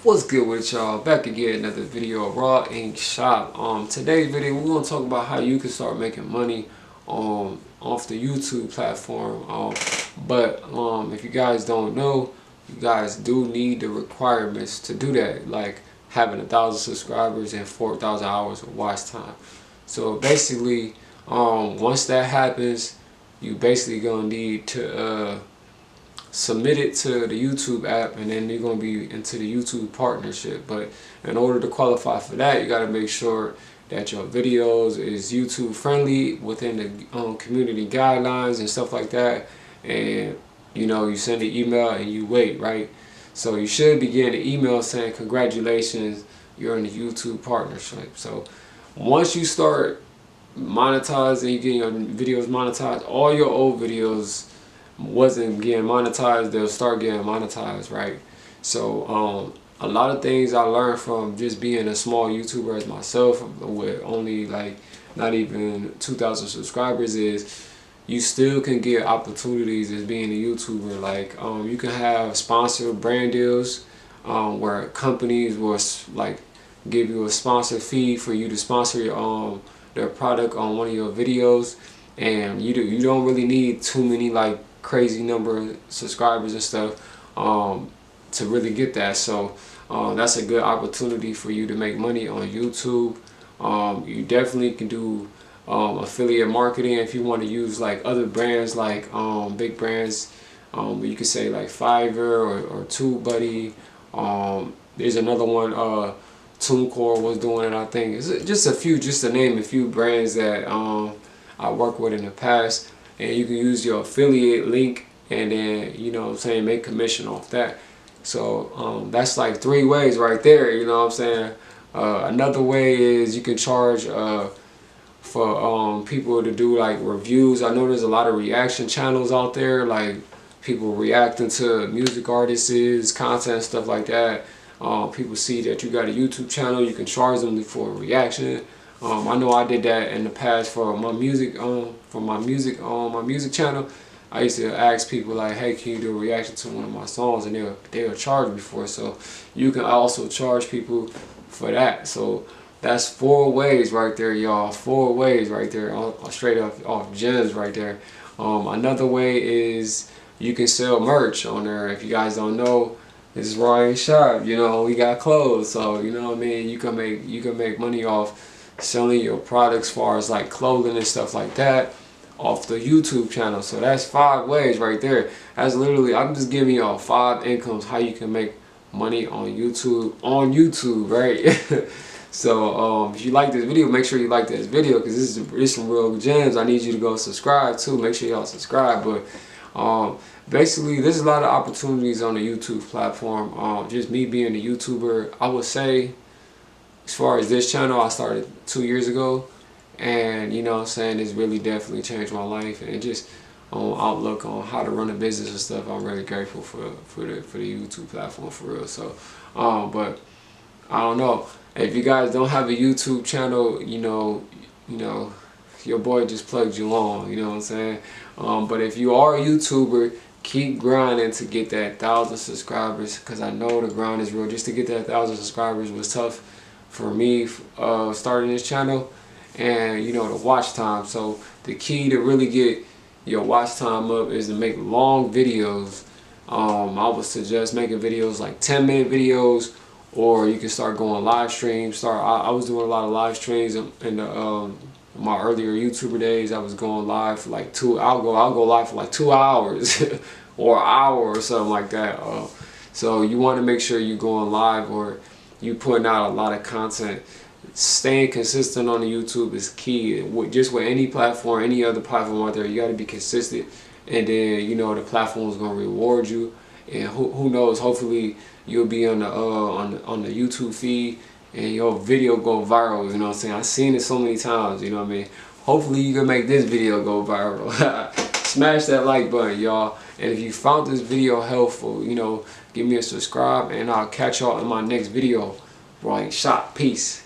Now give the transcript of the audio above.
What's good with y'all? Back again, another video of Raw Ink Shop. Today's video we're gonna talk about how you can start making money off the YouTube platform. If you guys don't know, you guys do need the requirements to do that, like having 1,000 subscribers and 4,000 hours of watch time. So basically, once that happens, you basically gonna need to submit it to the YouTube app, and then you're going to be into the YouTube partnership. But in order to qualify for that, you got to make sure that your videos is YouTube friendly within the community guidelines and stuff like that. And you send an email and you wait, right? So you should be getting an email saying congratulations, you're in the YouTube partnership. So once you start monetizing, you getting your videos monetized, all your old videos wasn't getting monetized, they'll start getting monetized, right? So a lot of things I learned from just being a small YouTuber as myself with only like not even 2,000 subscribers is you still can get opportunities as being a YouTuber. Like you can have sponsored brand deals where companies will like give you a sponsor fee for you to sponsor your their product on one of your videos, and you don't really need too many like crazy number of subscribers and stuff to really get that. So that's a good opportunity for you to make money on YouTube. You definitely can do affiliate marketing if you want to use like other brands, like big brands. You could say like Fiverr or TubeBuddy. There's another one, TuneCore was doing it, I think. It's just to name a few brands that I worked with in the past. And you can use your affiliate link and then, make commission off that. So that's like 3 ways right there, another way is you can charge for people to do like reviews. I know there's a lot of reaction channels out there, like people reacting to music artists' content, stuff like that. People see that you got a YouTube channel, you can charge them for a reaction. I know I did that in the past for my music my music channel. I used to ask people like, hey, can you do a reaction to one of my songs, and they'll charge me for it. So you can also charge people for that. So that's 4 ways right there, y'all. 4 ways right there, straight up off gems right there. Another way is you can sell merch on there. If you guys don't know, this is Raw Ink Shop. We got clothes, so you can make money off selling your products, as far as like clothing and stuff like that, off the YouTube channel. So that's 5 ways right there. That's literally, I'm just giving y'all 5 incomes how you can make money on YouTube, right? So if you like this video, make sure you like this video, because this is some real gems. I need you to go subscribe too. Make sure y'all subscribe. But basically, there's a lot of opportunities on the YouTube platform. Just me being a YouTuber, I would say, as far as this channel, I started 2 years ago, and it's really definitely changed my life, and just outlook on how to run a business and stuff. I'm really grateful for the YouTube platform, for real. So but I don't know, if you guys don't have a YouTube channel, your boy just plugged you on, but if you are a YouTuber, keep grinding to get that 1,000 subscribers, because I know the grind is real. Just to get that 1,000 subscribers was tough for me starting this channel, and the watch time. So the key to really get your watch time up is to make long videos. I would suggest making videos like 10-minute videos, or you can start going live streams. I was doing a lot of live streams in my earlier YouTuber days. I was going live for like I'll go live for like 2 hours or an hour or something like that. So you want to make sure you're going live, or you putting out a lot of content. Staying consistent on the YouTube is key. Just with any platform, any other platform out there, you got to be consistent, and then the platform is going to reward you. And who knows, hopefully you'll be on the YouTube feed and your video go viral. I've seen it so many times. Hopefully you can make this video go viral. Smash that like button, y'all. And if you found this video helpful, give me a subscribe, and I'll catch y'all in my next video. Raw Ink Shop. Peace.